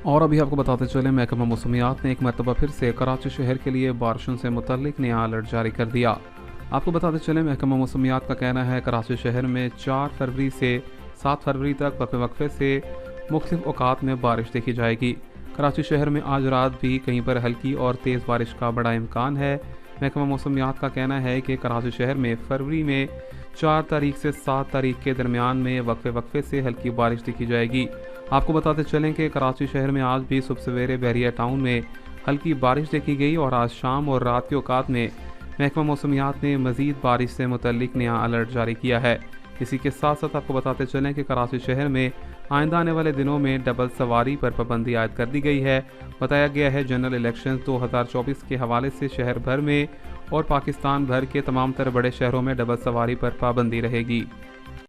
और अभी आपको बताते चले, महकमा मौसमियात ने एक मरतबा फिर से कराची शहर के लिए बारिशों से मुतल्लिक नया अलर्ट जारी कर दिया। आपको बताते चले, महकमा मौसमियात का कहना है कराची शहर में 4 फरवरी से 7 फरवरी तक वक्फे वक्फे से मुख्तलिफ औकात में बारिश देखी जाएगी। कराची शहर में आज रात भी कहीं पर हल्की और तेज़ बारिश का बड़ा इम्कान है। महकमा मौसमियात का कहना है कि कराची शहर में फरवरी में 4 तारीख से 7 तारीख के दरमियान में वक्फे वक्फे से हल्की बारिश देखी जाएगी। आपको बताते चलें कि कराची शहर में आज भी सुबह सवेरे बहरिया टाउन में हल्की बारिश देखी गई और आज शाम और रात के औकात में महकमा मौसमियात ने मज़ीद बारिश से मुतल्लिक नया अलर्ट जारी किया है। इसी के साथ साथ आपको बताते चलें कि कराची शहर में आइंदा आने वाले दिनों में डबल सवारी पर पाबंदी आयद कर दी गई है। बताया गया है जनरल इलेक्शन 2024 के हवाले से शहर भर में और पाकिस्तान भर के तमाम तर बड़े शहरों में डबल सवारी पर पाबंदी रहेगी।